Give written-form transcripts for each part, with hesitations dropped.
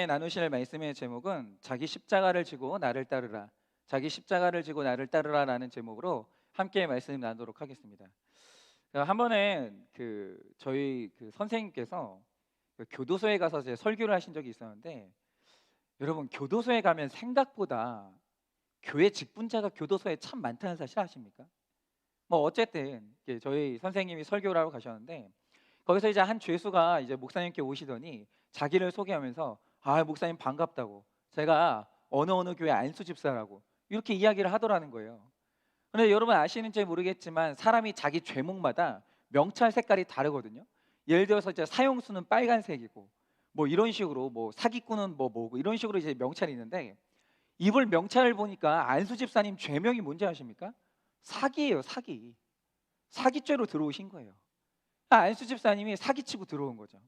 나누실 말씀의 제목은 자기 십자가를 지고 나를 따르라. 자기 십자가를 지고 나를 따르라라는 제목으로 함께 말씀 나누도록 하겠습니다. 한 번에 저희 선생님께서 교도소에 가서 이제 설교를 하신 적이 있었는데, 여러분 교도소에 가면 생각보다 교회 직분자가 교도소에 참 많다는 사실 아십니까? 뭐 어쨌든 저희 선생님이 설교를 하러 가셨는데, 거기서 이제 한 죄수가 이제 목사님께 오시더니 자기를 소개하면서, 아 목사님 반갑다고, 제가 어느 교회 안수 집사라고 이렇게 이야기를 하더라는 거예요. 근데 여러분 아시는지 모르겠지만 사람이 자기 죄목마다 명찰 색깔이 다르거든요. 예를 들어서 이제 사형수는 빨간색이고, 뭐 이런 식으로 뭐 사기꾼은 뭐고 이런 식으로 이제 명찰이 있는데, 이분 명찰을 보니까 안수 집사님 죄명이 뭔지 아십니까? 사기예요, 사기. 사기죄로 들어오신 거예요. 안수 집사님이 사기치고 들어온 거죠.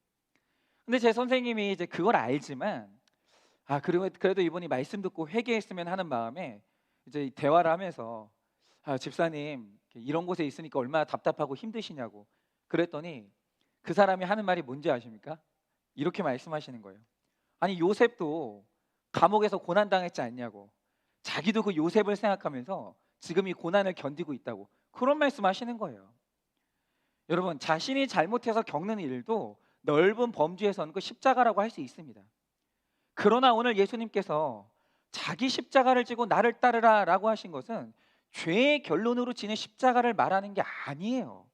근데 제 선생님이 이제 그걸 알지만, 그리고 그래도 이분이 말씀 듣고 회개했으면 하는 마음에 이제 대화를 하면서, 집사님 이런 곳에 있으니까 얼마나 답답하고 힘드시냐고 그랬더니, 그 사람이 하는 말이 뭔지 아십니까? 이렇게 말씀하시는 거예요. 아니 요셉도 감옥에서 고난 당했지 않냐고, 자기도 그 요셉을 생각하면서 지금 이 고난을 견디고 있다고, 그런 말씀하시는 거예요. 여러분 자신이 잘못해서 겪는 일도 넓은 범주에서는 그 십자가라고 할 수 있습니다. 그러나 오늘 예수님께서 자기 십자가를 지고 나를 따르라 라고 하신 것은 죄의 결론으로 지는 십자가를 말하는 게 아니에요.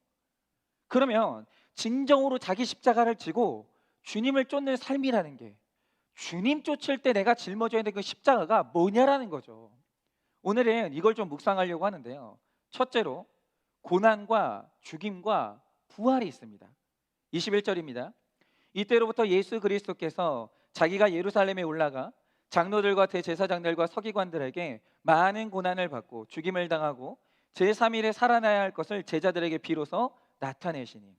그러면 진정으로 자기 십자가를 지고 주님을 쫓는 삶이라는 게, 주님 쫓을 때 내가 짊어져야 되는 그 십자가가 뭐냐라는 거죠. 오늘은 이걸 좀 묵상하려고 하는데요. 첫째로 고난과 죽임과 부활이 있습니다. 21절입니다. 이때로부터 예수 그리스도께서 자기가 예루살렘에 올라가 장로들과 대제사장들과 서기관들에게 많은 고난을 받고 죽임을 당하고 제3일에 살아나야 할 것을 제자들에게 비로소 나타내시니.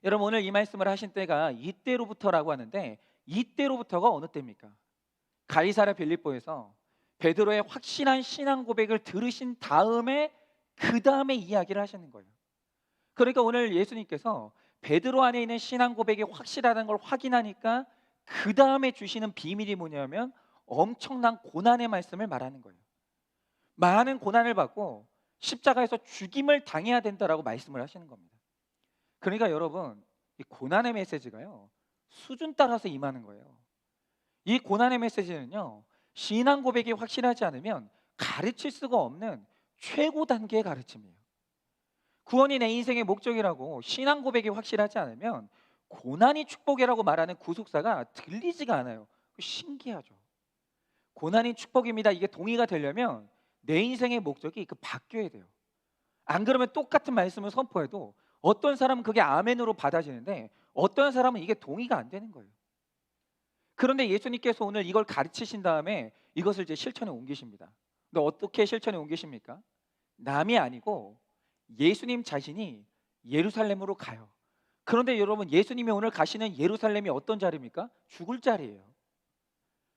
여러분 오늘 이 말씀을 하신 때가 이때로부터라고 하는데, 이때로부터가 어느 때입니까? 가이사랴 빌립보에서 베드로의 확실한 신앙 고백을 들으신 다음에 그 다음에 이야기를 하시는 거예요. 그러니까 오늘 예수님께서 베드로 안에 있는 신앙 고백이 확실하다는 걸 확인하니까 그 다음에 주시는 비밀이 뭐냐면 엄청난 고난의 말씀을 말하는 거예요. 많은 고난을 받고 십자가에서 죽임을 당해야 된다라고 말씀을 하시는 겁니다. 그러니까 여러분 이 고난의 메시지가요 수준 따라서 임하는 거예요. 이 고난의 메시지는요 신앙 고백이 확실하지 않으면 가르칠 수가 없는 최고 단계의 가르침이에요. 구원이 내 인생의 목적이라고 신앙 고백이 확실하지 않으면 고난이 축복이라고 말하는 구속사가 들리지가 않아요. 신기하죠. 고난이 축복입니다 이게 동의가 되려면 내 인생의 목적이 바뀌어야 돼요. 안 그러면 똑같은 말씀을 선포해도 어떤 사람은 그게 아멘으로 받아지는데 어떤 사람은 이게 동의가 안 되는 거예요. 그런데 예수님께서 오늘 이걸 가르치신 다음에 이것을 이제 실천에 옮기십니다. 근데 어떻게 실천에 옮기십니까? 남이 아니고 예수님 자신이 예루살렘으로 가요. 그런데 여러분 예수님이 오늘 가시는 예루살렘이 어떤 자리입니까? 죽을 자리예요.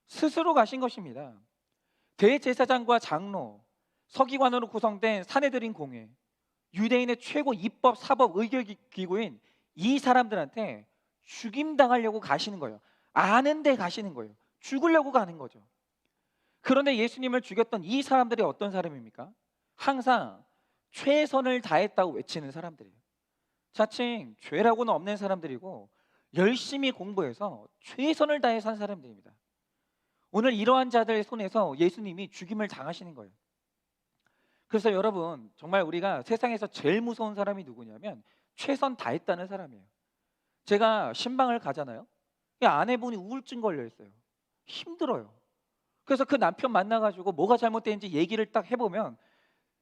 스스로 가신 것입니다. 대제사장과 장로, 서기관으로 구성된 사내들인 공회, 유대인의 최고 입법, 사법, 의결 기구인 이 사람들한테 죽임당하려고 가시는 거예요. 아는데 가시는 거예요. 죽으려고 가는 거죠. 그런데 예수님을 죽였던 이 사람들이 어떤 사람입니까? 항상 최선을 다했다고 외치는 사람들이에요. 자칭 죄라고는 없는 사람들이고 열심히 공부해서 최선을 다해 산 사람들입니다. 오늘 이러한 자들의 손에서 예수님이 죽임을 당하시는 거예요. 그래서 여러분 정말 우리가 세상에서 제일 무서운 사람이 누구냐면 최선 다했다는 사람이에요. 제가 신방을 가잖아요. 이 아내분이 우울증 걸려 있어요. 힘들어요. 그래서 그 남편 만나가지고 뭐가 잘못됐는지 얘기를 딱 해보면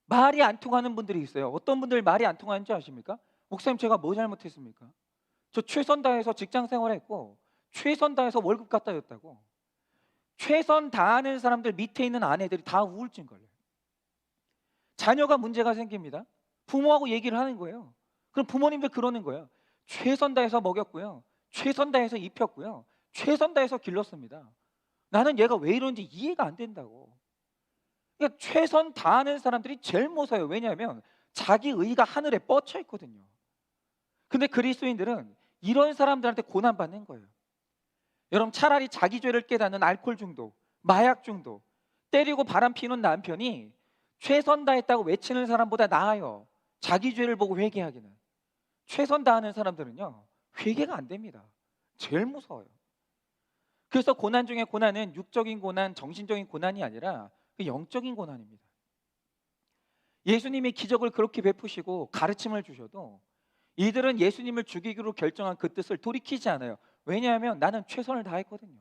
말이 안 통하는 분들이 있어요. 어떤 분들 말이 안 통하는지 아십니까? 목사님 제가 뭐 잘못했습니까? 저 최선 다해서 직장 생활했고 최선 다해서 월급 갖다 줬다고. 최선 다하는 사람들 밑에 있는 아내들이 다 우울증 걸려요. 자녀가 문제가 생깁니다. 부모하고 얘기를 하는 거예요. 그럼 부모님들 그러는 거예요. 최선 다해서 먹였고요. 최선 다해서 입혔고요. 최선 다해서 길렀습니다. 나는 얘가 왜 이런지 이해가 안 된다고. 그러니까 최선 다하는 사람들이 제일 무서워요. 왜냐하면 자기 의가 하늘에 뻗쳐 있거든요. 근데 그리스도인들은 이런 사람들한테 고난받는 거예요. 여러분 차라리 자기 죄를 깨닫는 알코올 중독, 마약 중독, 때리고 바람 피우는 남편이 최선 다했다고 외치는 사람보다 나아요. 자기 죄를 보고 회개하기는. 최선 다하는 사람들은요, 회개가 안 됩니다. 제일 무서워요. 그래서 고난 중에 고난은 육적인 고난, 정신적인 고난이 아니라 그 영적인 고난입니다. 예수님이 기적을 그렇게 베푸시고 가르침을 주셔도 이들은 예수님을 죽이기로 결정한 그 뜻을 돌이키지 않아요. 왜냐하면 나는 최선을 다했거든요.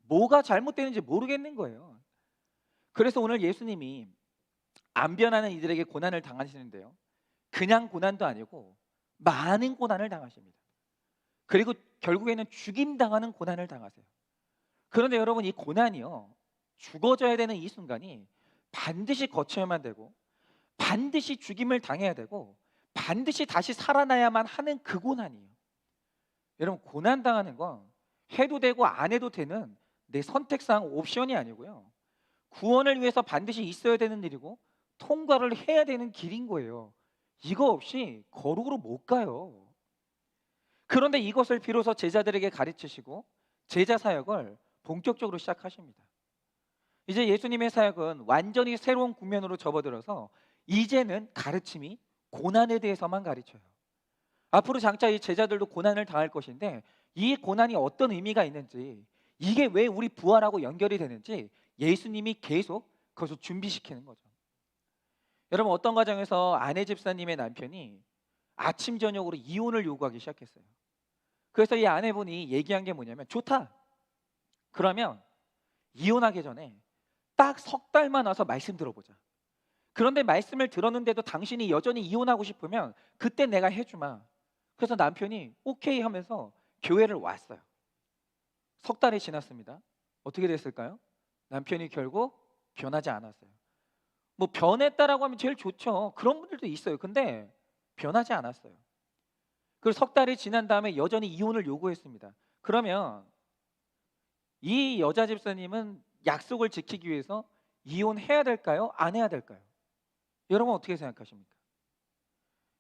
뭐가 잘못되는지 모르겠는 거예요. 그래서 오늘 예수님이 안 변하는 이들에게 고난을 당하시는데요, 그냥 고난도 아니고 많은 고난을 당하십니다. 그리고 결국에는 죽임당하는 고난을 당하세요. 그런데 여러분, 이 고난이요, 죽어져야 되는 이 순간이 반드시 거쳐야만 되고, 반드시 죽임을 당해야 되고, 반드시 다시 살아나야만 하는 그 고난이에요. 여러분, 고난 당하는 건 해도 되고 안 해도 되는 내 선택상 옵션이 아니고요, 구원을 위해서 반드시 있어야 되는 일이고 통과를 해야 되는 길인 거예요. 이거 없이 거룩으로 못 가요. 그런데 이것을 비로소 제자들에게 가르치시고 제자 사역을 본격적으로 시작하십니다. 이제 예수님의 사역은 완전히 새로운 국면으로 접어들어서 이제는 가르침이 고난에 대해서만 가르쳐요. 앞으로 장차 이 제자들도 고난을 당할 것인데, 이 고난이 어떤 의미가 있는지, 이게 왜 우리 부활하고 연결이 되는지 예수님이 계속 그것을 준비시키는 거죠. 여러분, 어떤 과정에서 아내 집사님의 남편이 아침 저녁으로 이혼을 요구하기 시작했어요. 그래서 이 아내분이 얘기한 게 뭐냐면, 좋다, 그러면 이혼하기 전에 딱 석 달만 와서 말씀 들어보자. 그런데 말씀을 들었는데도 당신이 여전히 이혼하고 싶으면 그때 내가 해주마. 그래서 남편이 오케이 하면서 교회를 왔어요. 석 달이 지났습니다. 어떻게 됐을까요? 남편이 결국 변하지 않았어요. 뭐 변했다라고 하면 제일 좋죠. 그런 분들도 있어요. 근데 변하지 않았어요. 그리고 석 달이 지난 다음에 여전히 이혼을 요구했습니다. 그러면 이 여자 집사님은 약속을 지키기 위해서 이혼해야 될까요? 안 해야 될까요? 여러분, 어떻게 생각하십니까?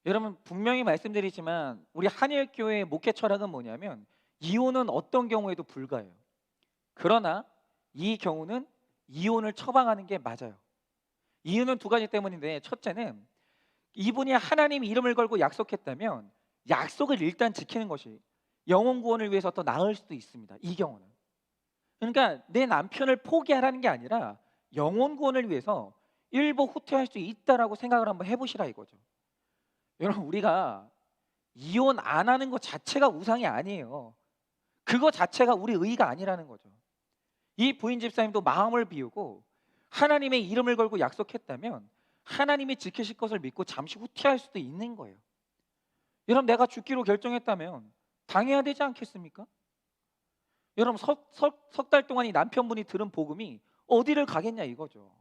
여러분, 분명히 말씀드리지만 우리 한일교회의 목회 철학은 뭐냐면, 이혼은 어떤 경우에도 불가해요. 그러나 이 경우는 이혼을 처방하는 게 맞아요. 이유는 두 가지 때문인데, 첫째는 이분이 하나님 이름을 걸고 약속했다면 약속을 일단 지키는 것이 영혼 구원을 위해서 더 나을 수도 있습니다. 이 경우는. 그러니까 내 남편을 포기하라는 게 아니라 영혼 구원을 위해서 일부 후퇴할 수 있다라고 생각을 한번 해보시라 이거죠. 여러분, 우리가 이혼 안 하는 것 자체가 우상이 아니에요. 그거 자체가 우리 의가 아니라는 거죠. 이 부인 집사님도 마음을 비우고 하나님의 이름을 걸고 약속했다면 하나님이 지키실 것을 믿고 잠시 후퇴할 수도 있는 거예요. 여러분, 내가 죽기로 결정했다면 당해야 되지 않겠습니까? 여러분, 석 달 동안 이 남편분이 들은 복음이 어디를 가겠냐 이거죠.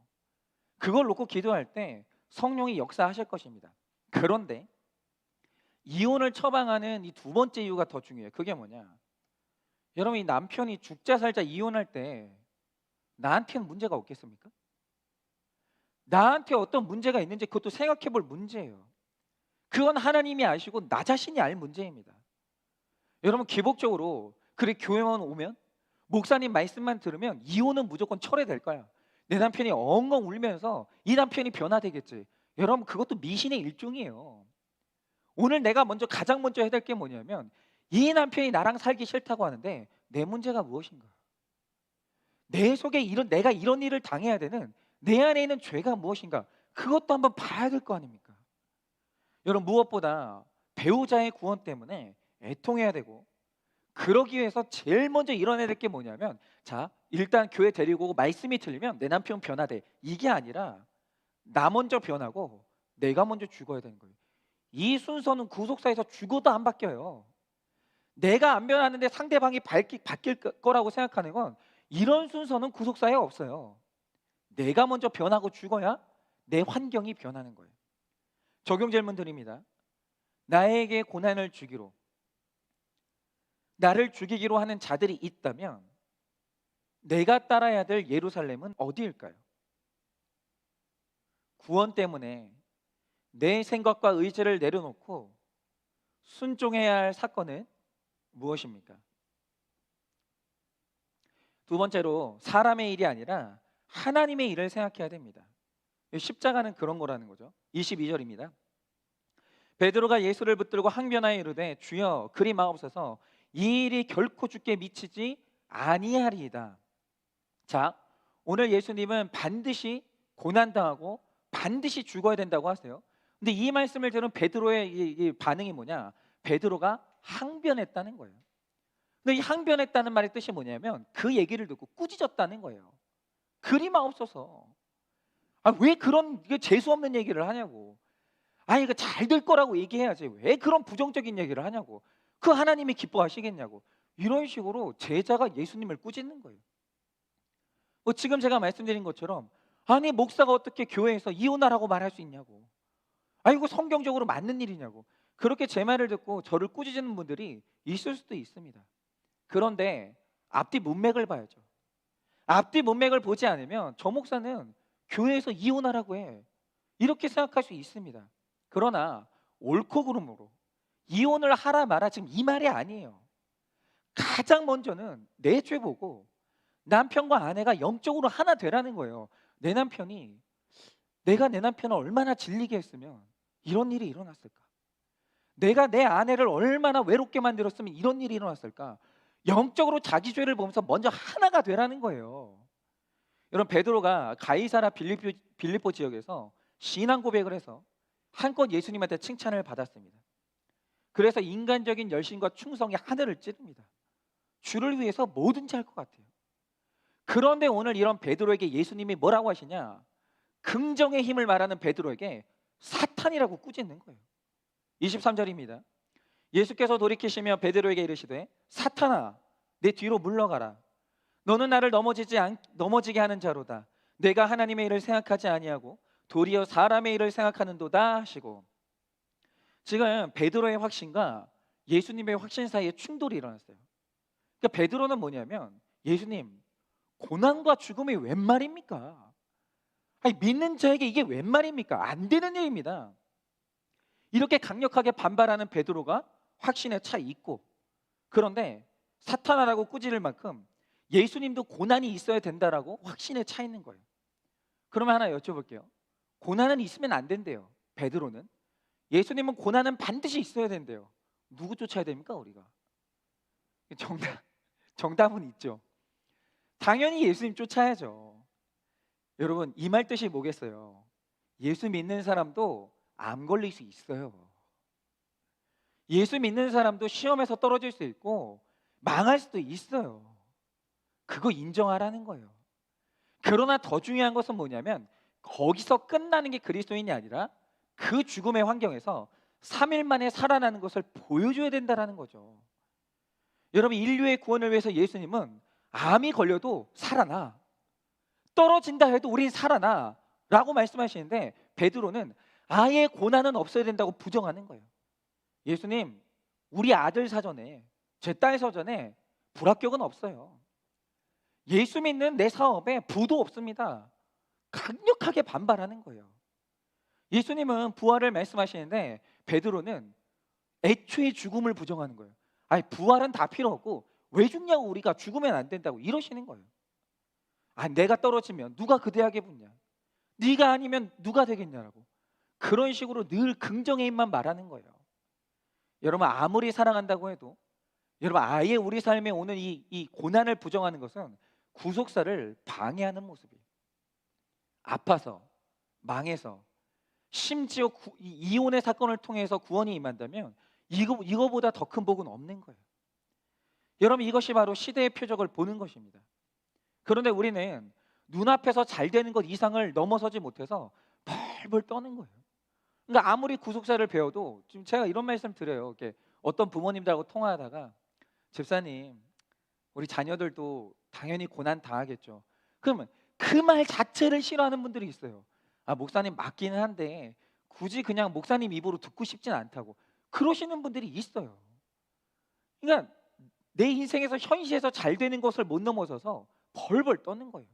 그걸 놓고 기도할 때 성령이 역사하실 것입니다. 그런데 이혼을 처방하는 이 두 번째 이유가 더 중요해요. 그게 뭐냐? 여러분, 이 남편이 죽자 살자 이혼할 때 나한테는 문제가 없겠습니까? 나한테 어떤 문제가 있는지 그것도 생각해 볼 문제예요. 그건 하나님이 아시고 나 자신이 알 문제입니다. 여러분, 기복적으로 그래 교회만 오면 목사님 말씀만 들으면 이혼은 무조건 철회될 거야. 내 남편이 엉엉 울면서 이 남편이 변화되겠지. 여러분, 그것도 미신의 일종이에요. 오늘 내가 가장 먼저 해야 될 게 뭐냐면, 이 남편이 나랑 살기 싫다고 하는데 내 문제가 무엇인가? 내 속에 내가 이런 일을 당해야 되는 내 안에 있는 죄가 무엇인가? 그것도 한번 봐야 될 거 아닙니까? 여러분, 무엇보다 배우자의 구원 때문에 애통해야 되고, 그러기 위해서 제일 먼저 일어나야 될 게 뭐냐면, 자, 일단 교회 데리고 오고 말씀이 틀리면 내 남편 변화돼, 이게 아니라 나 먼저 변하고 내가 먼저 죽어야 되는 거예요. 이 순서는 구속사에서 죽어도 안 바뀌어요. 내가 안 변하는데 상대방이 바뀔 거라고 생각하는 건, 이런 순서는 구속사에 없어요. 내가 먼저 변하고 죽어야 내 환경이 변하는 거예요. 적용 질문 드립니다. 나에게 고난을 주기로, 나를 죽이기로 하는 자들이 있다면 내가 따라야 될 예루살렘은 어디일까요? 구원 때문에 내 생각과 의지를 내려놓고 순종해야 할 사건은 무엇입니까? 두 번째로 사람의 일이 아니라 하나님의 일을 생각해야 됩니다. 십자가는 그런 거라는 거죠. 22절입니다. 베드로가 예수를 붙들고 항변하여 이르되 주여 그리 마옵소서 이 일이 결코 주께 미치지 아니하리이다. 자, 오늘 예수님은 반드시 고난당하고 반드시 죽어야 된다고 하세요. 근데 이 말씀을 들은 베드로의 이 반응이 뭐냐? 베드로가 항변했다는 거예요. 근데 이 항변했다는 말의 뜻이 뭐냐면 그 얘기를 듣고 꾸짖었다는 거예요. 그리 마옵소서. 왜 그런 재수 없는 얘기를 하냐고. 이거 잘 될 거라고 얘기해야지. 왜 그런 부정적인 얘기를 하냐고. 그 하나님이 기뻐하시겠냐고. 이런 식으로 제자가 예수님을 꾸짖는 거예요. 지금 제가 말씀드린 것처럼 아니 목사가 어떻게 교회에서 이혼하라고 말할 수 있냐고. 이거 성경적으로 맞는 일이냐고. 그렇게 제 말을 듣고 저를 꾸짖는 분들이 있을 수도 있습니다. 그런데 앞뒤 문맥을 봐야죠. 앞뒤 문맥을 보지 않으면 저 목사는 교회에서 이혼하라고 해. 이렇게 생각할 수 있습니다. 그러나 옳고 그름으로 이혼을 하라 마라 지금 이 말이 아니에요. 가장 먼저는 내 죄 보고 남편과 아내가 영적으로 하나 되라는 거예요. 내가 내 남편을 얼마나 질리게 했으면 이런 일이 일어났을까? 내가 내 아내를 얼마나 외롭게 만들었으면 이런 일이 일어났을까? 영적으로 자기 죄를 보면서 먼저 하나가 되라는 거예요. 여러분 베드로가 가이사라 빌립보 지역에서 신앙 고백을 해서 한껏 예수님한테 칭찬을 받았습니다. 그래서 인간적인 열심과 충성이 하늘을 찌릅니다. 주를 위해서 뭐든지 할 것 같아요. 그런데 오늘 이런 베드로에게 예수님이 뭐라고 하시냐? 긍정의 힘을 말하는 베드로에게 사탄이라고 꾸짖는 거예요. 23절입니다. 예수께서 돌이키시며 베드로에게 이르시되 사탄아 내 뒤로 물러가라. 너는 나를 넘어지게 하는 자로다. 내가 하나님의 일을 생각하지 아니하고 도리어 사람의 일을 생각하는도다 하시고, 지금 베드로의 확신과 예수님의 확신 사이에 충돌이 일어났어요. 그러니까 베드로는 뭐냐면 예수님 고난과 죽음이 웬 말입니까? 믿는 자에게 이게 웬 말입니까? 안 되는 일입니다. 이렇게 강력하게 반발하는 베드로가 확신에 차 있고, 그런데 사탄아라고 꾸짖을 만큼 예수님도 고난이 있어야 된다라고 확신에 차 있는 거예요. 그러면 하나 여쭤볼게요. 고난은 있으면 안 된대요. 베드로는. 예수님은 고난은 반드시 있어야 된대요. 누구 쫓아야 됩니까 우리가? 정답은 있죠. 당연히 예수님 쫓아야죠. 여러분 이 말 뜻이 뭐겠어요? 예수 믿는 사람도 암 걸릴 수 있어요. 예수 믿는 사람도 시험에서 떨어질 수 있고 망할 수도 있어요. 그거 인정하라는 거예요. 그러나 더 중요한 것은 뭐냐면 거기서 끝나는 게 그리스도인이 아니라 그 죽음의 환경에서 3일 만에 살아나는 것을 보여줘야 된다는 거죠. 여러분 인류의 구원을 위해서 예수님은 암이 걸려도 살아나, 떨어진다 해도 우린 살아나 라고 말씀하시는데 베드로는 아예 고난은 없어야 된다고 부정하는 거예요. 예수님 우리 아들 사전에 제 딸 사전에 불합격은 없어요. 예수 믿는 내 사업에 부도 없습니다. 강력하게 반발하는 거예요. 예수님은 부활을 말씀하시는데 베드로는 애초에 죽음을 부정하는 거예요. 부활은 다 필요 없고 왜 죽냐고, 우리가 죽으면 안 된다고 이러시는 거예요. 내가 떨어지면 누가 그 대학에 붙냐, 네가 아니면 누가 되겠냐라고 그런 식으로 늘 긍정의 힘만 말하는 거예요. 여러분 아무리 사랑한다고 해도 여러분 아예 우리 삶에 오는 이 고난을 부정하는 것은 구속사를 방해하는 모습이에요. 아파서, 망해서, 심지어 이혼의 사건을 통해서 구원이 임한다면 이거보다 더 큰 복은 없는 거예요. 여러분 이것이 바로 시대의 표적을 보는 것입니다. 그런데 우리는 눈앞에서 잘 되는 것 이상을 넘어서지 못해서 벌벌 떠는 거예요. 그러니까 아무리 구속사를 배워도 지금 제가 이런 말씀 드려요. 이렇게 어떤 부모님들하고 통화하다가 집사님 우리 자녀들도 당연히 고난 당하겠죠. 그러면 그 말 자체를 싫어하는 분들이 있어요. 목사님 맞기는 한데 굳이 그냥 목사님 입으로 듣고 싶진 않다고 그러시는 분들이 있어요. 그러니까 내 인생에서 현실에서 잘 되는 것을 못 넘어서서 벌벌 떠는 거예요.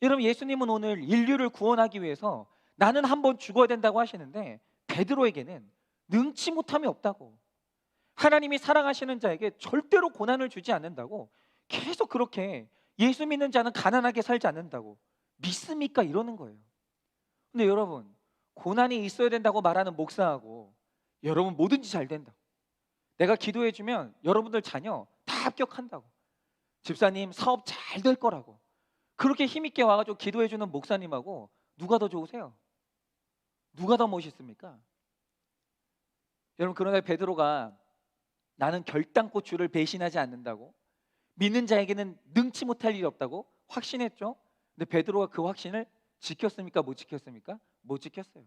여러분 예수님은 오늘 인류를 구원하기 위해서 나는 한번 죽어야 된다고 하시는데 베드로에게는 능치 못함이 없다고, 하나님이 사랑하시는 자에게 절대로 고난을 주지 않는다고 계속 그렇게 예수 믿는 자는 가난하게 살지 않는다고 믿습니까? 이러는 거예요. 근데 여러분, 고난이 있어야 된다고 말하는 목사하고 여러분 뭐든지 잘 된다고, 내가 기도해 주면 여러분들 자녀 다 합격한다고, 집사님 사업 잘 될 거라고 그렇게 힘있게 와가지고 기도해 주는 목사님하고 누가 더 좋으세요? 누가 더 멋있습니까? 여러분, 그러나 베드로가 나는 결단코 주를 배신하지 않는다고, 믿는 자에게는 능치 못할 일이 없다고 확신했죠. 근데 베드로가 그 확신을 지켰습니까? 못 지켰습니까? 못 지켰어요.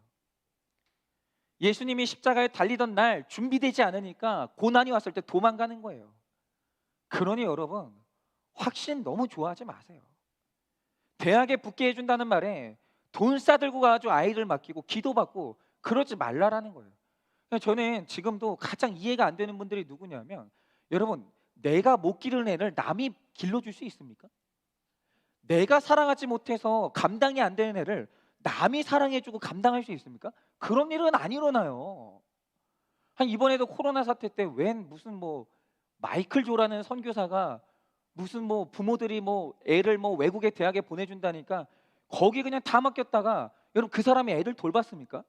예수님이 십자가에 달리던 날 준비되지 않으니까 고난이 왔을 때 도망가는 거예요. 그러니 여러분, 확신 너무 좋아하지 마세요. 대학에 붙게 해준다는 말에 돈 싸들고 가가지고 아이를 맡기고 기도받고 그러지 말라라는 거예요. 저는 지금도 가장 이해가 안 되는 분들이 누구냐면, 여러분, 내가 못 기르는 애를 남이 길러줄 수 있습니까? 내가 사랑하지 못해서 감당이 안 되는 애를 남이 사랑해주고 감당할 수 있습니까? 그런 일은 안 일어나요. 한 이번에도 코로나 사태 때 웬 무슨 뭐 마이클 조라는 선교사가 무슨 뭐 부모들이 뭐 애를 뭐 외국의 대학에 보내준다니까 거기 그냥 다 맡겼다가, 여러분 그 사람이 애들 돌봤습니까?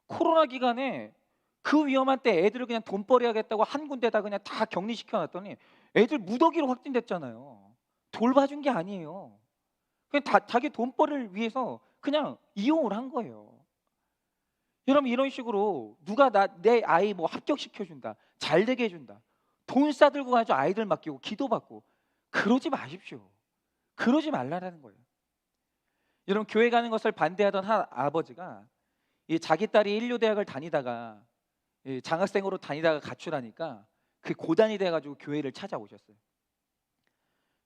코로나 기간에 그 위험한 때 애들을 그냥 돈벌이 하겠다고 한 군데다 그냥 다 격리시켜 놨더니 애들 무더기로 확진됐잖아요. 돌봐준 게 아니에요. 그냥 자기 돈벌이를 위해서 그냥 이용을 한 거예요. 여러분, 이런 식으로 누가 내 아이 뭐 합격시켜준다, 잘 되게 해준다, 돈 싸들고 가지고 아이들 맡기고 기도받고 그러지 마십시오. 그러지 말라라는 거예요. 여러분, 교회 가는 것을 반대하던 한 아버지가 자기 딸이 인류대학을 다니다가 장학생으로 다니다가 가출하니까 그 고단이 돼가지고 교회를 찾아오셨어요.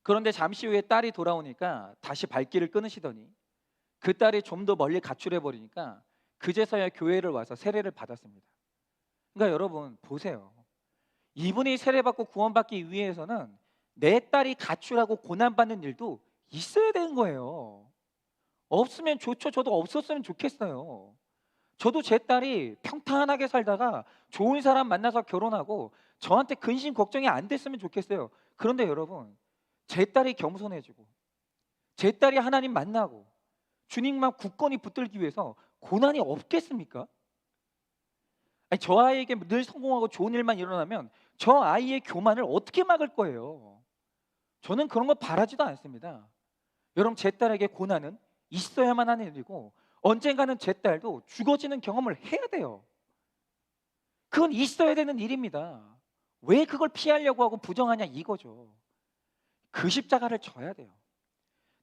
그런데 잠시 후에 딸이 돌아오니까 다시 발길을 끊으시더니 그 딸이 좀 더 멀리 가출해 버리니까 그제서야 교회를 와서 세례를 받았습니다. 그러니까 여러분 보세요. 이분이 세례받고 구원받기 위해서는 내 딸이 가출하고 고난받는 일도 있어야 되는 거예요. 없으면 좋죠. 저도 없었으면 좋겠어요. 저도 제 딸이 평탄하게 살다가 좋은 사람 만나서 결혼하고 저한테 근심 걱정이 안 됐으면 좋겠어요. 그런데 여러분, 제 딸이 겸손해지고 제 딸이 하나님 만나고 주님만 굳건히 붙들기 위해서 고난이 없겠습니까? 아니, 저 아이에게 늘 성공하고 좋은 일만 일어나면 저 아이의 교만을 어떻게 막을 거예요? 저는 그런 거 바라지도 않습니다. 여러분, 제 딸에게 고난은 있어야만 하는 일이고 언젠가는 제 딸도 죽어지는 경험을 해야 돼요. 그건 있어야 되는 일입니다. 왜 그걸 피하려고 하고 부정하냐 이거죠. 그 십자가를 져야 돼요.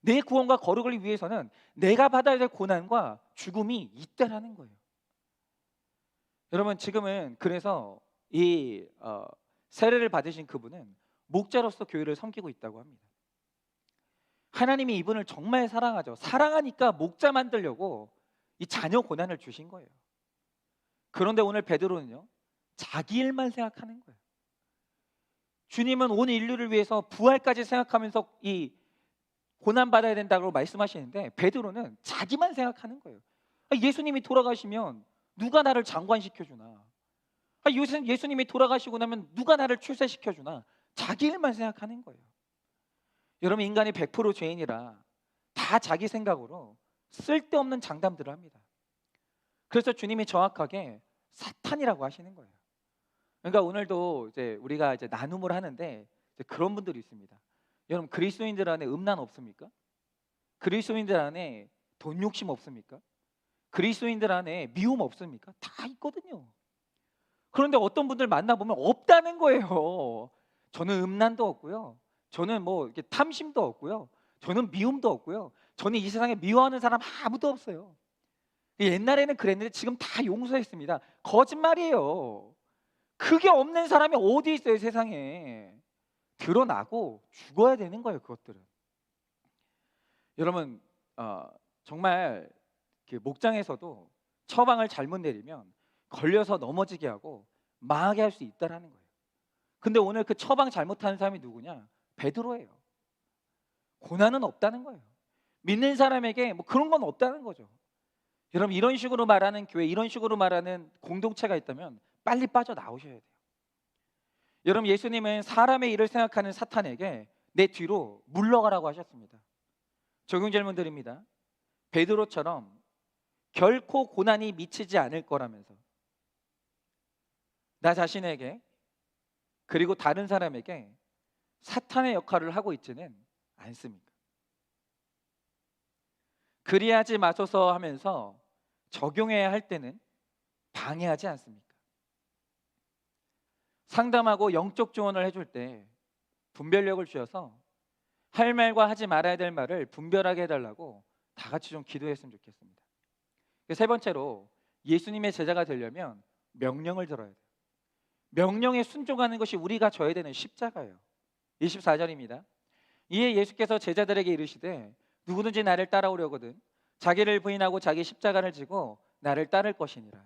내 구원과 거룩을 위해서는 내가 받아야 될 고난과 죽음이 있다라는 거예요. 여러분, 지금은 그래서 이 세례를 받으신 그분은 목자로서 교회를 섬기고 있다고 합니다. 하나님이 이분을 정말 사랑하죠. 사랑하니까 목자 만들려고 이 자녀 고난을 주신 거예요. 그런데 오늘 베드로는요, 자기 일만 생각하는 거예요. 주님은 온 인류를 위해서 부활까지 생각하면서 이 고난 받아야 된다고 말씀하시는데 베드로는 자기만 생각하는 거예요. 예수님이 돌아가시면 누가 나를 장관시켜주나? 예수님이 돌아가시고 나면 누가 나를 출세시켜주나? 자기 일만 생각하는 거예요. 여러분, 인간이 100% 죄인이라 다 자기 생각으로 쓸데없는 장담들을 합니다. 그래서 주님이 정확하게 사탄이라고 하시는 거예요. 그러니까 오늘도 이제 우리가 이제 나눔을 하는데 이제 그런 분들이 있습니다. 여러분, 그리스도인들 안에 음란 없습니까? 그리스도인들 안에 돈 욕심 없습니까? 그리스도인들 안에 미움 없습니까? 다 있거든요. 그런데 어떤 분들 만나보면 없다는 거예요. 저는 음란도 없고요, 저는 뭐 이렇게 탐심도 없고요, 저는 미움도 없고요, 저는 이 세상에 미워하는 사람 아무도 없어요. 옛날에는 그랬는데 지금 다 용서했습니다. 거짓말이에요. 그게 없는 사람이 어디 있어요 세상에. 드러나고 죽어야 되는 거예요 그것들은. 여러분, 정말 그 목장에서도 처방을 잘못 내리면 걸려서 넘어지게 하고 망하게 할 수 있다라는 거예요. 근데 오늘 그 처방 잘못하는 사람이 누구냐? 베드로예요. 고난은 없다는 거예요. 믿는 사람에게 뭐 그런 건 없다는 거죠. 여러분, 이런 식으로 말하는 교회, 이런 식으로 말하는 공동체가 있다면 빨리 빠져나오셔야 돼요. 여러분, 예수님은 사람의 일을 생각하는 사탄에게 내 뒤로 물러가라고 하셨습니다. 적용 질문 드립니다. 베드로처럼 결코 고난이 미치지 않을 거라면서 나 자신에게 그리고 다른 사람에게 사탄의 역할을 하고 있지는 않습니까? 그리하지 마소서 하면서 적용해야 할 때는 방해하지 않습니까? 상담하고 영적 조언을 해줄 때 분별력을 주셔서 할 말과 하지 말아야 될 말을 분별하게 해달라고 다 같이 좀 기도했으면 좋겠습니다. 세 번째로 예수님의 제자가 되려면 명령을 들어야 돼요. 명령에 순종하는 것이 우리가 져야 되는 십자가예요. 24절입니다. 이에 예수께서 제자들에게 이르시되 누구든지 나를 따라오려거든 자기를 부인하고 자기 십자가를 지고 나를 따를 것이니라.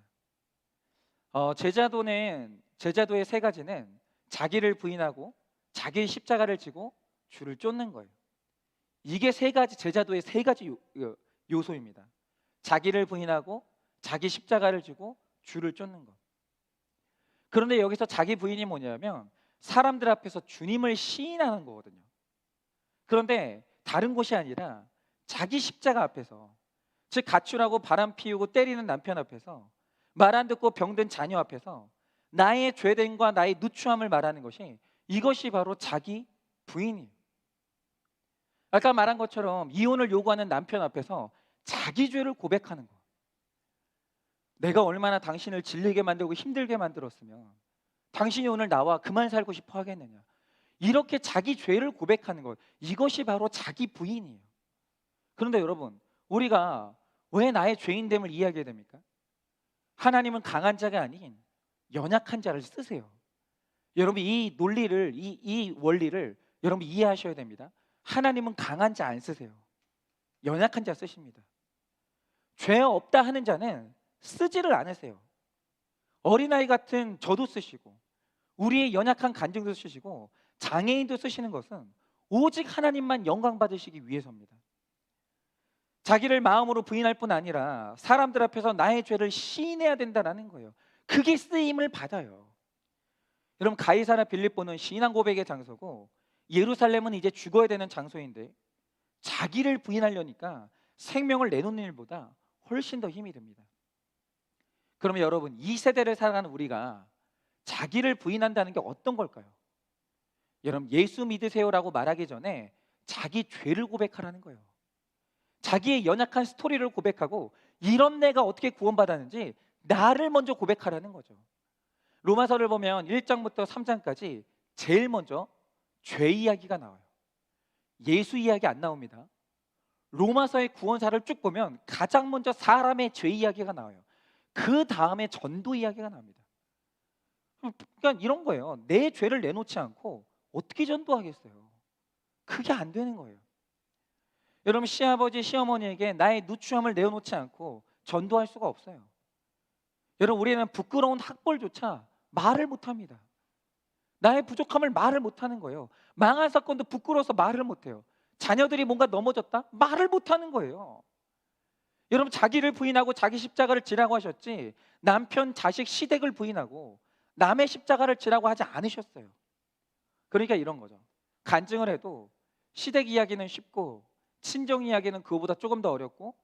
제자도의 세 가지는 자기를 부인하고 자기 십자가를 지고 주를 쫓는 거예요. 이게 세 가지 제자도의 세 가지 요소입니다. 자기를 부인하고 자기 십자가를 지고 주를 쫓는 것. 그런데 여기서 자기 부인이 뭐냐면 사람들 앞에서 주님을 시인하는 거거든요. 그런데 다른 곳이 아니라 자기 십자가 앞에서, 즉 가출하고 바람 피우고 때리는 남편 앞에서, 말 안 듣고 병든 자녀 앞에서 나의 죄됨과 나의 누추함을 말하는 것이, 이것이 바로 자기 부인이에요. 아까 말한 것처럼 이혼을 요구하는 남편 앞에서 자기 죄를 고백하는 거. 내가 얼마나 당신을 질리게 만들고 힘들게 만들었으면 당신이 오늘 나와 그만 살고 싶어 하겠느냐. 이렇게 자기 죄를 고백하는 것, 이것이 바로 자기 부인이에요. 그런데 여러분, 우리가 왜 나의 죄인됨을 이야기해야 됩니까? 하나님은 강한 자가 아닌 연약한 자를 쓰세요. 여러분, 이 논리를, 이 원리를 여러분 이해하셔야 됩니다. 하나님은 강한 자 안 쓰세요. 연약한 자 쓰십니다. 죄 없다 하는 자는 쓰지를 않으세요. 어린아이 같은 저도 쓰시고 우리의 연약한 간증도 쓰시고 장애인도 쓰시는 것은 오직 하나님만 영광 받으시기 위해서입니다. 자기를 마음으로 부인할 뿐 아니라 사람들 앞에서 나의 죄를 시인해야 된다는 거예요. 그게 쓰임을 받아요. 여러분, 가이사라 빌립보는 신앙 고백의 장소고 예루살렘은 이제 죽어야 되는 장소인데 자기를 부인하려니까 생명을 내놓는 일보다 훨씬 더 힘이 듭니다. 그러면 여러분, 이 세대를 살아가는 우리가 자기를 부인한다는 게 어떤 걸까요? 여러분, 예수 믿으세요라고 말하기 전에 자기 죄를 고백하라는 거예요. 자기의 연약한 스토리를 고백하고 이런 내가 어떻게 구원받았는지 나를 먼저 고백하라는 거죠. 로마서를 보면 1장부터 3장까지 제일 먼저 죄 이야기가 나와요. 예수 이야기 안 나옵니다. 로마서의 구원사를 쭉 보면 가장 먼저 사람의 죄 이야기가 나와요. 그 다음에 전도 이야기가 나옵니다. 그러니까 이런 거예요. 내 죄를 내놓지 않고 어떻게 전도하겠어요? 그게 안 되는 거예요. 여러분, 시아버지 시어머니에게 나의 누추함을 내어놓지 않고 전도할 수가 없어요. 여러분, 우리는 부끄러운 학벌조차 말을 못합니다. 나의 부족함을 말을 못하는 거예요. 망한 사건도 부끄러워서 말을 못해요. 자녀들이 뭔가 넘어졌다? 말을 못하는 거예요. 여러분, 자기를 부인하고 자기 십자가를 지라고 하셨지 남편, 자식, 시댁을 부인하고 남의 십자가를 지라고 하지 않으셨어요. 그러니까 이런 거죠. 간증을 해도 시댁 이야기는 쉽고 친정 이야기는 그거보다 조금 더 어렵고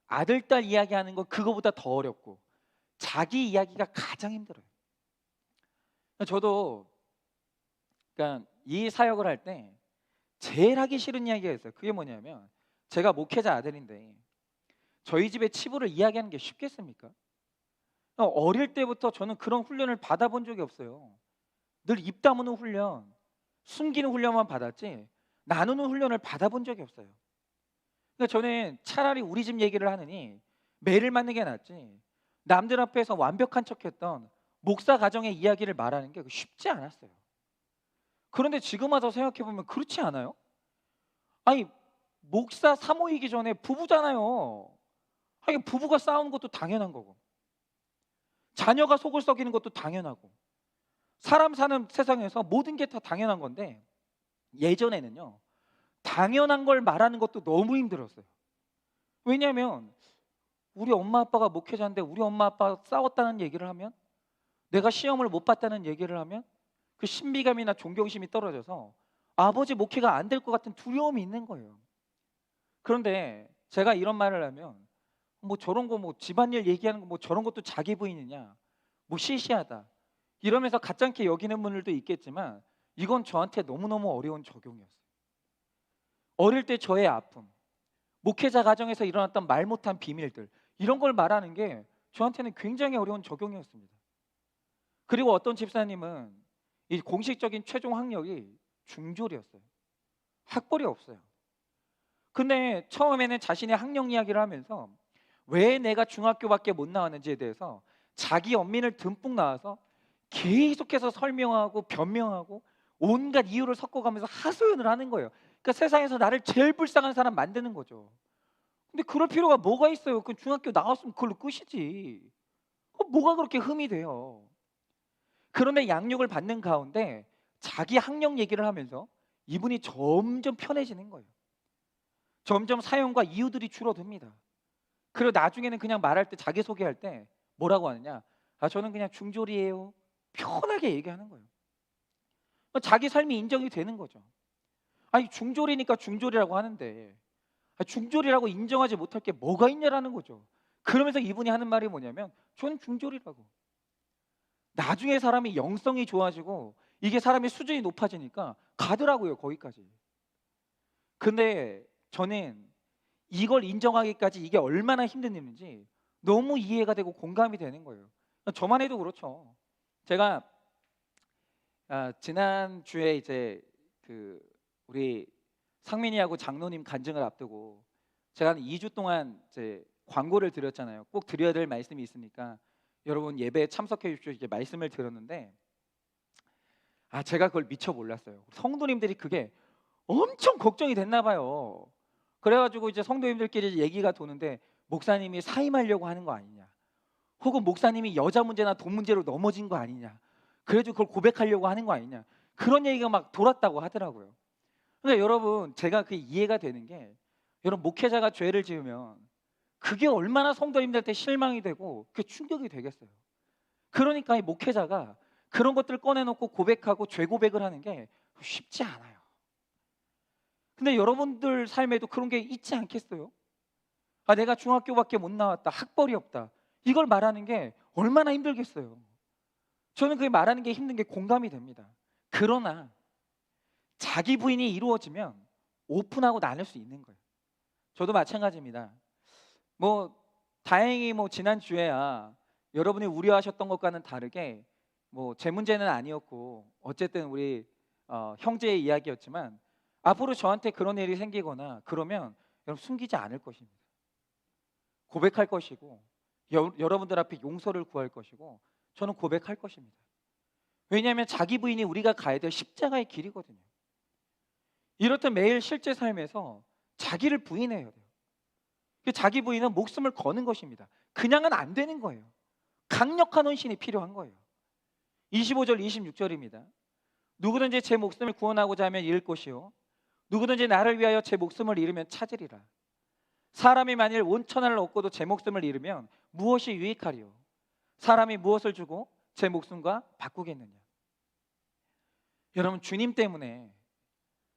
아들, 딸 이야기하는 건 그거보다 더 어렵고 자기 이야기가 가장 힘들어요. 저도 그러니까 이 사역을 할 때 제일 하기 싫은 이야기가 있어요. 그게 뭐냐면, 제가 목회자 아들인데 저희 집의 치부를 이야기하는 게 쉽겠습니까? 어릴 때부터 저는 그런 훈련을 받아본 적이 없어요. 늘 입 다무는 훈련, 숨기는 훈련만 받았지 나누는 훈련을 받아본 적이 없어요. 그러니까 저는 차라리 우리 집 얘기를 하느니 매를 맞는 게 낫지 남들 앞에서 완벽한 척했던 목사 가정의 이야기를 말하는 게 쉽지 않았어요. 그런데 지금 와서 생각해보면 그렇지 않아요? 아니, 목사 사모이기 전에 부부잖아요. 아니, 부부가 싸우는 것도 당연한 거고 자녀가 속을 썩이는 것도 당연하고 사람 사는 세상에서 모든 게 다 당연한 건데, 예전에는요 당연한 걸 말하는 것도 너무 힘들었어요. 왜냐하면 우리 엄마 아빠가 목회자인데 우리 엄마 아빠 싸웠다는 얘기를 하면, 내가 시험을 못 봤다는 얘기를 하면 그 신비감이나 존경심이 떨어져서 아버지 목회가 안 될 것 같은 두려움이 있는 거예요. 그런데 제가 이런 말을 하면 뭐 저런 거 뭐 집안일 얘기하는 거 뭐 저런 것도 자기 부인이냐, 뭐 시시하다 이러면서 가짜게 여기는 분들도 있겠지만 이건 저한테 너무너무 어려운 적용이었어요. 어릴 때 저의 아픔, 목회자 가정에서 일어났던 말 못한 비밀들, 이런 걸 말하는 게 저한테는 굉장히 어려운 적용이었습니다. 그리고 어떤 집사님은 이 공식적인 최종 학력이 중졸이었어요. 학벌이 없어요. 근데 처음에는 자신의 학력 이야기를 하면서 왜 내가 중학교밖에 못 나왔는지에 대해서 자기 연민을 듬뿍 나와서 계속해서 설명하고 변명하고 온갖 이유를 섞어가면서 하소연을 하는 거예요. 그러니까 세상에서 나를 제일 불쌍한 사람 만드는 거죠. 근데 그럴 필요가 뭐가 있어요? 그 중학교 나왔으면 그걸로 끝이지. 뭐가 그렇게 흠이 돼요? 그런데 양육을 받는 가운데 자기 학력 얘기를 하면서 이분이 점점 편해지는 거예요. 점점 사연과 이유들이 줄어듭니다. 그리고 나중에는 그냥 말할 때 자기소개할 때 뭐라고 하느냐? 저는 그냥 중졸이에요. 편하게 얘기하는 거예요. 자기 삶이 인정이 되는 거죠. 아니 중졸이니까 중졸이라고 하는데 중졸이라고 인정하지 못할 게 뭐가 있냐라는 거죠. 그러면서 이분이 하는 말이 뭐냐면 저는 중졸이라고. 나중에 사람이 영성이 좋아지고 이게 사람의 수준이 높아지니까 가더라고요, 거기까지. 근데 저는 이걸 인정하기까지 이게 얼마나 힘든 일인지 너무 이해가 되고 공감이 되는 거예요. 저만 해도 그렇죠. 제가 지난주에 이제 그 우리 상민이하고 장로님 간증을 앞두고 제가 한 2주 동안 이제 광고를 드렸잖아요. 꼭 드려야 될 말씀이 있으니까 여러분 예배에 참석해 주십시오. 이렇게 말씀을 드렸는데 제가 그걸 미처 몰랐어요. 성도님들이 그게 엄청 걱정이 됐나 봐요. 그래가지고 이제 성도님들끼리 얘기가 도는데 목사님이 사임하려고 하는 거 아니냐, 혹은 목사님이 여자 문제나 돈 문제로 넘어진 거 아니냐, 그래도 그걸 고백하려고 하는 거 아니냐, 그런 얘기가 막 돌았다고 하더라고요. 근데 여러분 제가 그게 이해가 되는 게 여러분 목회자가 죄를 지으면 그게 얼마나 성도님들한테 실망이 되고 그게 충격이 되겠어요. 그러니까 이 목회자가 그런 것들을 꺼내놓고 고백하고 죄 고백을 하는 게 쉽지 않아요. 근데 여러분들 삶에도 그런 게 있지 않겠어요? 내가 중학교밖에 못 나왔다, 학벌이 없다, 이걸 말하는 게 얼마나 힘들겠어요. 저는 그게 말하는 게 힘든 게 공감이 됩니다. 그러나 자기 부인이 이루어지면 오픈하고 나눌 수 있는 거예요. 저도 마찬가지입니다. 뭐 다행히 뭐 지난주에야 여러분이 우려하셨던 것과는 다르게 뭐 제 문제는 아니었고 어쨌든 우리 형제의 이야기였지만 앞으로 저한테 그런 일이 생기거나 그러면 여러분 숨기지 않을 것입니다. 고백할 것이고 여러분들 앞에 용서를 구할 것이고 저는 고백할 것입니다. 왜냐하면 자기 부인이 우리가 가야 될 십자가의 길이거든요. 이렇듯 매일 실제 삶에서 자기를 부인해야 돼요. 자기 부인은 목숨을 거는 것입니다. 그냥은 안 되는 거예요. 강력한 헌신이 필요한 거예요. 25절 26절입니다. 누구든지 제 목숨을 구원하고자 하면 잃을 것이요 누구든지 나를 위하여 제 목숨을 잃으면 찾으리라. 사람이 만일 온 천하를 얻고도 제 목숨을 잃으면 무엇이 유익하리요? 사람이 무엇을 주고 제 목숨과 바꾸겠느냐? 여러분 주님 때문에,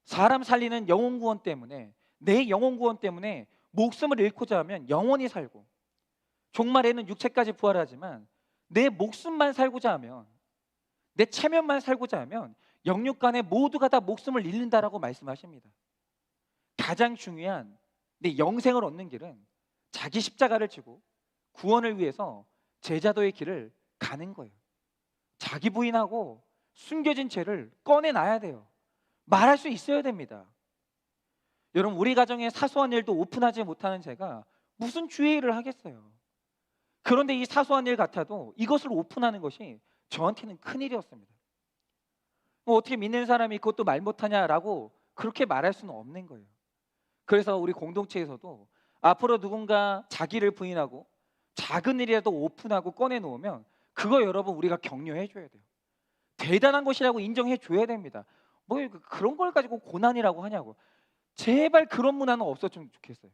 사람 살리는 영혼 구원 때문에, 내 영혼 구원 때문에 목숨을 잃고자 하면 영원히 살고 종말에는 육체까지 부활하지만 내 목숨만 살고자 하면, 내 체면만 살고자 하면 영육간에 모두가 다 목숨을 잃는다라고 말씀하십니다. 가장 중요한 내 영생을 얻는 길은 자기 십자가를 지고 구원을 위해서 제자도의 길을 가는 거예요. 자기 부인하고 숨겨진 죄를 꺼내놔야 돼요. 말할 수 있어야 됩니다. 여러분 우리 가정의 사소한 일도 오픈하지 못하는 제가 무슨 주의 일을 하겠어요. 그런데 이 사소한 일 같아도 이것을 오픈하는 것이 저한테는 큰일이었습니다. 어떻게 믿는 사람이 그것도 말 못하냐라고 그렇게 말할 수는 없는 거예요. 그래서 우리 공동체에서도 앞으로 누군가 자기를 부인하고 작은 일이라도 오픈하고 꺼내놓으면 그거 여러분 우리가 격려해 줘야 돼요. 대단한 것이라고 인정해 줘야 됩니다. 뭐 그런 걸 가지고 고난이라고 하냐고. 제발 그런 문화는 없었으면 좋겠어요.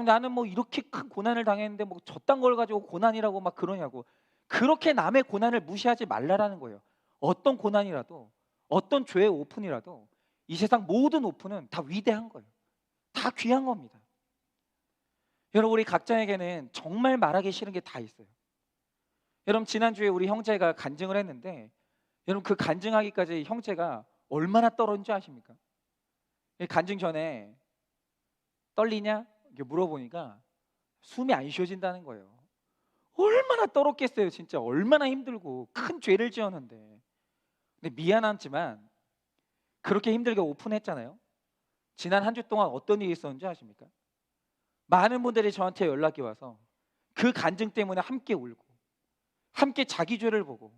나는 뭐 이렇게 큰 고난을 당했는데 뭐 저딴 걸 가지고 고난이라고 막 그러냐고. 그렇게 남의 고난을 무시하지 말라라는 거예요. 어떤 고난이라도, 어떤 죄의 오픈이라도 이 세상 모든 오픈은 다 위대한 거예요. 다 귀한 겁니다. 여러분, 우리 각자에게는 정말 말하기 싫은 게 다 있어요. 여러분, 지난주에 우리 형제가 간증을 했는데, 여러분, 그 간증하기까지 형제가 얼마나 떨었는지 아십니까? 간증 전에 떨리냐? 이렇게 물어보니까 숨이 안 쉬어진다는 거예요. 얼마나 떨었겠어요. 진짜 얼마나 힘들고 큰 죄를 지었는데. 근데 미안하지만 그렇게 힘들게 오픈했잖아요. 지난 한 주 동안 어떤 일이 있었는지 아십니까? 많은 분들이 저한테 연락이 와서 그 간증 때문에 함께 울고 함께 자기 죄를 보고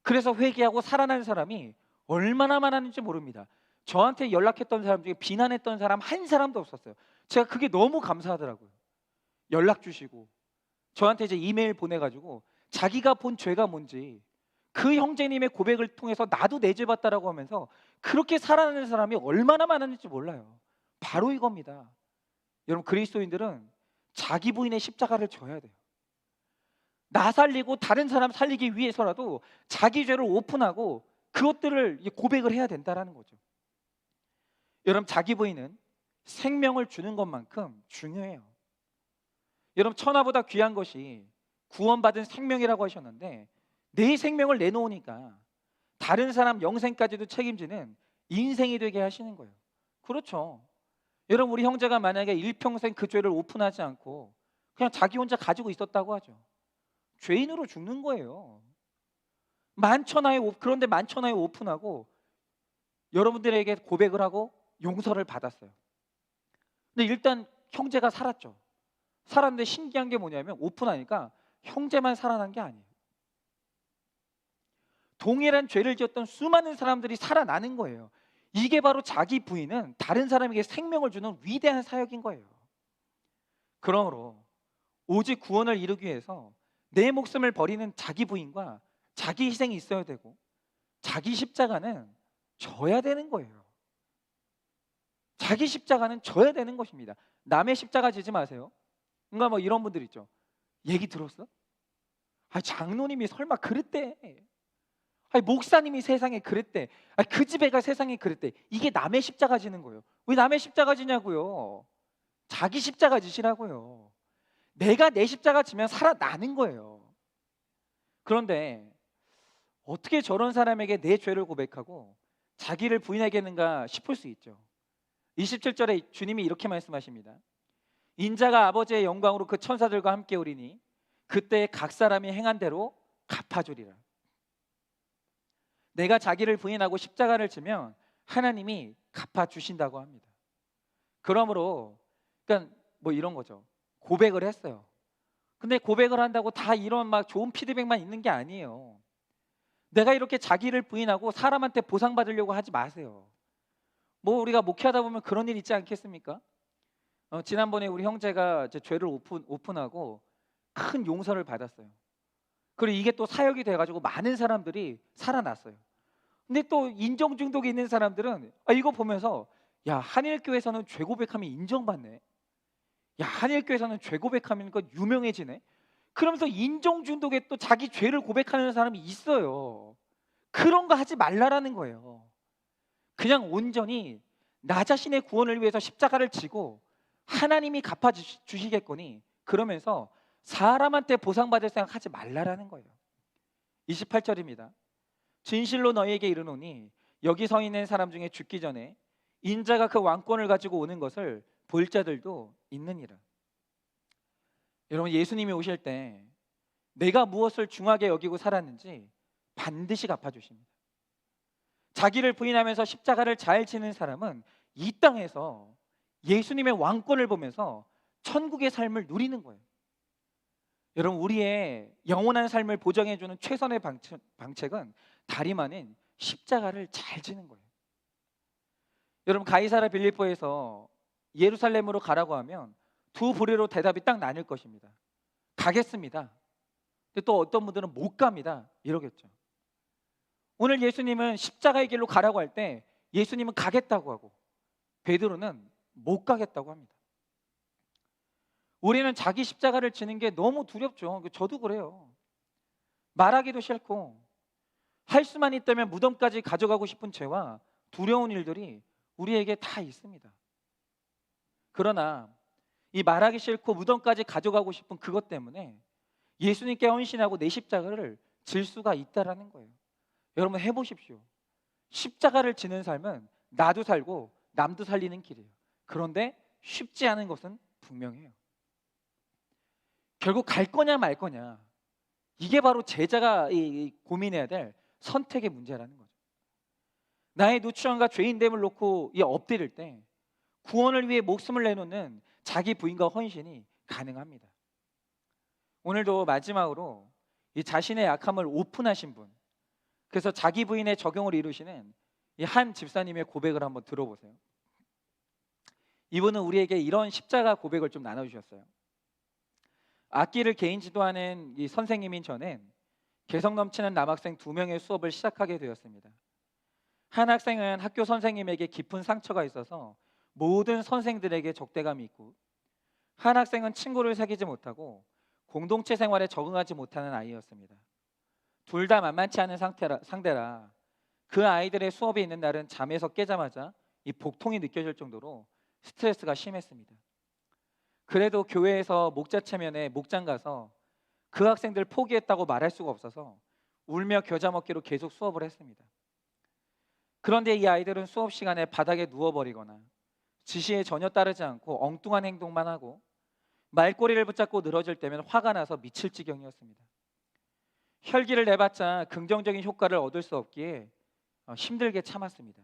그래서 회개하고 살아난 사람이 얼마나 많았는지 모릅니다. 저한테 연락했던 사람 중에 비난했던 사람 한 사람도 없었어요. 제가 그게 너무 감사하더라고요. 연락 주시고 저한테 이제 이메일 보내가지고 자기가 본 죄가 뭔지 그 형제님의 고백을 통해서 나도 내 죄 봤다라고 하면서 그렇게 살아가는 사람이 얼마나 많았는지 몰라요. 바로 이겁니다. 여러분, 그리스도인들은 자기 부인의 십자가를 져야 돼요. 나 살리고 다른 사람 살리기 위해서라도 자기 죄를 오픈하고 그것들을 고백을 해야 된다는 거죠. 여러분, 자기 부인은 생명을 주는 것만큼 중요해요. 여러분, 천하보다 귀한 것이 구원받은 생명이라고 하셨는데 내 생명을 내놓으니까 다른 사람 영생까지도 책임지는 인생이 되게 하시는 거예요. 그렇죠. 여러분, 우리 형제가 만약에 일평생 그 죄를 오픈하지 않고 그냥 자기 혼자 가지고 있었다고 하죠. 죄인으로 죽는 거예요. 그런데 만천하에 오픈하고 여러분들에게 고백을 하고 용서를 받았어요. 근데 일단 형제가 살았죠. 살았는데 신기한 게 뭐냐면 오픈하니까 형제만 살아난 게 아니에요. 동일한 죄를 지었던 수많은 사람들이 살아나는 거예요. 이게 바로 자기 부인은 다른 사람에게 생명을 주는 위대한 사역인 거예요. 그러므로 오직 구원을 이루기 위해서 내 목숨을 버리는 자기 부인과 자기 희생이 있어야 되고 자기 십자가는 져야 되는 거예요. 자기 십자가는 져야 되는 것입니다. 남의 십자가 지지 마세요. 그러니까 뭐 이런 분들 있죠. 얘기 들었어? 장로님이 설마 그랬대. 목사님이 세상에 그랬대. 그 집애가 세상에 그랬대. 이게 남의 십자가 지는 거예요. 왜 남의 십자가 지냐고요? 자기 십자가 지시라고요. 내가 내 십자가 지면 살아나는 거예요. 그런데 어떻게 저런 사람에게 내 죄를 고백하고 자기를 부인하겠는가 싶을 수 있죠. 27절에 주님이 이렇게 말씀하십니다. 인자가 아버지의 영광으로 그 천사들과 함께 오리니 그때 각 사람이 행한 대로 갚아주리라. 내가 자기를 부인하고 십자가를 지면 하나님이 갚아주신다고 합니다. 그러므로 그러니까 뭐 이런 거죠. 고백을 했어요. 근데 고백을 한다고 다 이런 막 좋은 피드백만 있는 게 아니에요. 내가 이렇게 자기를 부인하고 사람한테 보상받으려고 하지 마세요. 뭐 우리가 목회하다 보면 그런 일 있지 않겠습니까? 지난번에 우리 형제가 이제 죄를 오픈하고 큰 용서를 받았어요. 그리고 이게 또 사역이 돼가지고 많은 사람들이 살아났어요. 근데 또 인정 중독이 있는 사람들은 이거 보면서 야, 한일교회에서는 죄 고백하면 인정받네. 야, 한일교회에서는 죄 고백하면 유명해지네. 그러면서 인정 중독에 또 자기 죄를 고백하는 사람이 있어요. 그런 거 하지 말라라는 거예요. 그냥 온전히 나 자신의 구원을 위해서 십자가를 지고 하나님이 갚아주시겠거니 그러면서 사람한테 보상받을 생각하지 말라라는 거예요. 28절입니다. 진실로 너희에게 이르노니 여기 서 있는 사람 중에 죽기 전에 인자가 그 왕권을 가지고 오는 것을 볼 자들도 있느니라. 여러분, 예수님이 오실 때 내가 무엇을 중하게 여기고 살았는지 반드시 갚아주십니다. 자기를 부인하면서 십자가를 잘 지는 사람은 이 땅에서 예수님의 왕권을 보면서 천국의 삶을 누리는 거예요. 여러분, 우리의 영원한 삶을 보장해주는 최선의 방책은 다름 아닌 십자가를 잘 지는 거예요. 여러분, 가이사랴 빌립보에서 예루살렘으로 가라고 하면 두 부류로 대답이 딱 나뉠 것입니다. 가겠습니다. 근데 또 어떤 분들은 못 갑니다. 이러겠죠. 오늘 예수님은 십자가의 길로 가라고 할 때 예수님은 가겠다고 하고 베드로는 못 가겠다고 합니다. 우리는 자기 십자가를 지는 게 너무 두렵죠. 저도 그래요. 말하기도 싫고 할 수만 있다면 무덤까지 가져가고 싶은 죄와 두려운 일들이 우리에게 다 있습니다. 그러나 이 말하기 싫고 무덤까지 가져가고 싶은 그것 때문에 예수님께 헌신하고 내 십자가를 질 수가 있다라는 거예요. 여러분 해보십시오. 십자가를 지는 삶은 나도 살고 남도 살리는 길이에요. 그런데 쉽지 않은 것은 분명해요. 결국 갈 거냐 말 거냐, 이게 바로 제자가 고민해야 될 선택의 문제라는 거죠. 나의 누추함과 죄인됨을 놓고 엎드릴 때 구원을 위해 목숨을 내놓는 자기 부인과 헌신이 가능합니다. 오늘도 마지막으로 이 자신의 약함을 오픈하신 분, 그래서 자기 부인의 적용을 이루시는 이 한 집사님의 고백을 한번 들어보세요. 이분은 우리에게 이런 십자가 고백을 좀 나눠주셨어요. 악기를 개인 지도하는 이 선생님인 저는 개성 넘치는 남학생 2명의 수업을 시작하게 되었습니다. 한 학생은 학교 선생님에게 깊은 상처가 있어서 모든 선생들에게 적대감이 있고, 한 학생은 친구를 사귀지 못하고 공동체 생활에 적응하지 못하는 아이였습니다. 둘 다 만만치 않은 상대라 그 아이들의 수업이 있는 날은 잠에서 깨자마자 이 복통이 느껴질 정도로 스트레스가 심했습니다. 그래도 교회에서 목자 체면에 목장 가서 그 학생들 포기했다고 말할 수가 없어서 울며 겨자 먹기로 계속 수업을 했습니다. 그런데 이 아이들은 수업 시간에 바닥에 누워버리거나 지시에 전혀 따르지 않고 엉뚱한 행동만 하고 말꼬리를 붙잡고 늘어질 때면 화가 나서 미칠 지경이었습니다. 혈기를 내봤자 긍정적인 효과를 얻을 수 없기에 힘들게 참았습니다.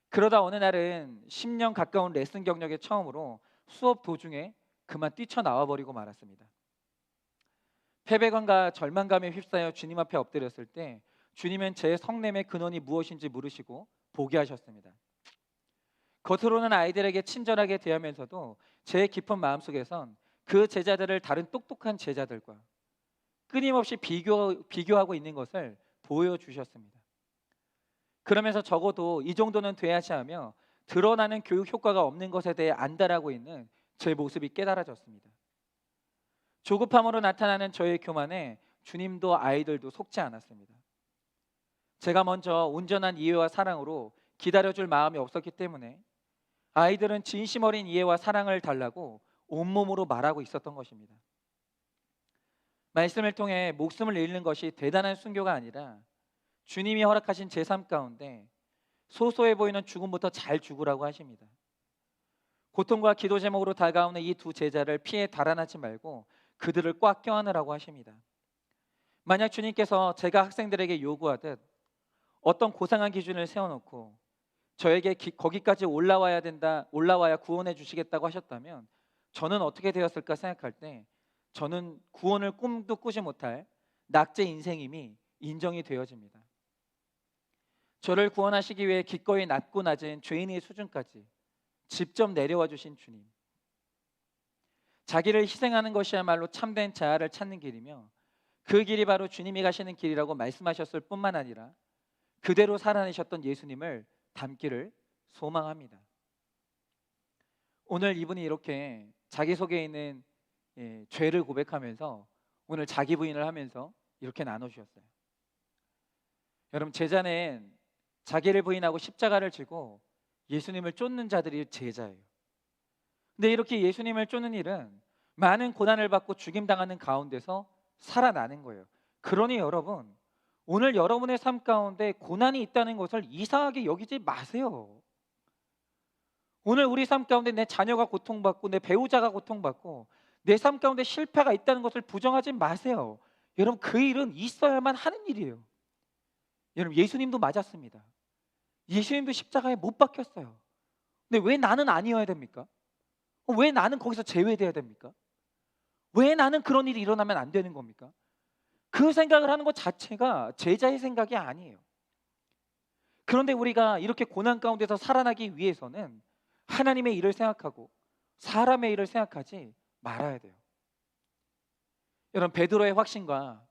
그러다 어느 날은 10년 가까운 레슨 경력에 처음으로 수업 도중에 그만 뛰쳐나와 버리고 말았습니다. 패배감과 절망감에 휩싸여 주님 앞에 엎드렸을 때 주님은 제 성냄의 근원이 무엇인지 물으시고 보게 하셨습니다. 겉으로는 아이들에게 친절하게 대하면서도 제 깊은 마음속에선 그 제자들을 다른 똑똑한 제자들과 끊임없이 비교하고 있는 것을 보여주셨습니다. 그러면서 적어도 이 정도는 돼야지 하며 드러나는 교육 효과가 없는 것에 대해 안달하고 있는 제 모습이 깨달아졌습니다. 조급함으로 나타나는 저의 교만에 주님도 아이들도 속지 않았습니다. 제가 먼저 온전한 이해와 사랑으로 기다려줄 마음이 없었기 때문에 아이들은 진심 어린 이해와 사랑을 달라고 온몸으로 말하고 있었던 것입니다. 말씀을 통해 목숨을 잃는 것이 대단한 순교가 아니라 주님이 허락하신 제 삶 가운데 소소해 보이는 죽음부터 잘 죽으라고 하십니다. 고통과 기도 제목으로 다가오는 이 두 제자를 피해 달아나지 말고 그들을 꽉 껴안으라고 하십니다. 만약 주님께서 제가 학생들에게 요구하듯 어떤 고상한 기준을 세워놓고 저에게 거기까지 올라와야 구원해 주시겠다고 하셨다면 저는 어떻게 되었을까 생각할 때 저는 구원을 꿈도 꾸지 못할 낙제 인생임이 인정이 되어집니다. 저를 구원하시기 위해 기꺼이 낮고 낮은 죄인의 수준까지 직접 내려와 주신 주님, 자기를 희생하는 것이야말로 참된 자아를 찾는 길이며 그 길이 바로 주님이 가시는 길이라고 말씀하셨을 뿐만 아니라 그대로 살아내셨던 예수님을 닮기를 소망합니다. 오늘 이분이 이렇게 자기속에 있는 죄를 고백하면서 오늘 자기 부인을 하면서 이렇게 나눠주셨어요. 여러분, 제자는 자기를 부인하고 십자가를 지고 예수님을 쫓는 자들이 제자예요. 근데 이렇게 예수님을 쫓는 일은 많은 고난을 받고 죽임당하는 가운데서 살아나는 거예요. 그러니 여러분, 오늘 여러분의 삶 가운데 고난이 있다는 것을 이상하게 여기지 마세요. 오늘 우리 삶 가운데 내 자녀가 고통받고 내 배우자가 고통받고 내 삶 가운데 실패가 있다는 것을 부정하지 마세요. 여러분, 그 일은 있어야만 하는 일이에요. 여러분, 예수님도 맞았습니다. 예수님도 십자가에 못 박혔어요. 근데 왜 나는 아니어야 됩니까? 왜 나는 거기서 제외돼야 됩니까? 왜 나는 그런 일이 일어나면 안 되는 겁니까? 그 생각을 하는 것 자체가 제자의 생각이 아니에요. 그런데 우리가 이렇게 고난 가운데서 살아나기 위해서는 하나님의 일을 생각하고 사람의 일을 생각하지 말아야 돼요. 여러분, 베드로의 확신과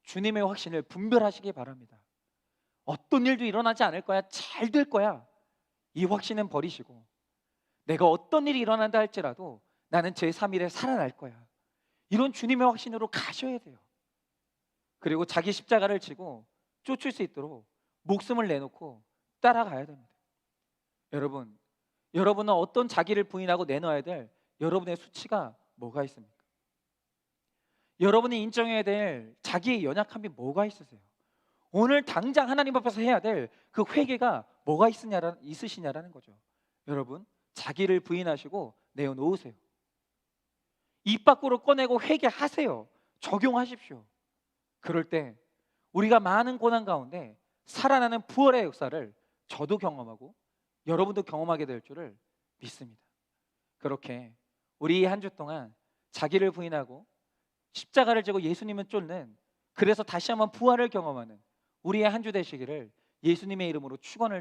주님의 확신을 분별하시기 바랍니다. 어떤 일도 일어나지 않을 거야, 잘 될 거야, 이 확신은 버리시고 내가 어떤 일이 일어난다 할지라도 나는 제3일에 살아날 거야, 이런 주님의 확신으로 가셔야 돼요. 그리고 자기 십자가를 지고 쫓을 수 있도록 목숨을 내놓고 따라가야 됩니다. 여러분은 어떤 자기를 부인하고 내놓아야 될 여러분의 수치가 뭐가 있습니까? 여러분이 인정해야 될 자기의 연약함이 뭐가 있으세요? 오늘 당장 하나님 앞에서 해야 될 그 회개가 뭐가 있으시냐라는 거죠. 여러분, 자기를 부인하시고 내어놓으세요. 입 밖으로 꺼내고 회개하세요. 적용하십시오. 그럴 때 우리가 많은 고난 가운데 살아나는 부활의 역사를 저도 경험하고 여러분도 경험하게 될 줄을 믿습니다. 그렇게 우리 한 주 동안 자기를 부인하고 십자가를 지고 예수님을 쫓는, 그래서 다시 한번 부활을 경험하는 우리의 한 주 되시기를 예수님의 이름으로 축원을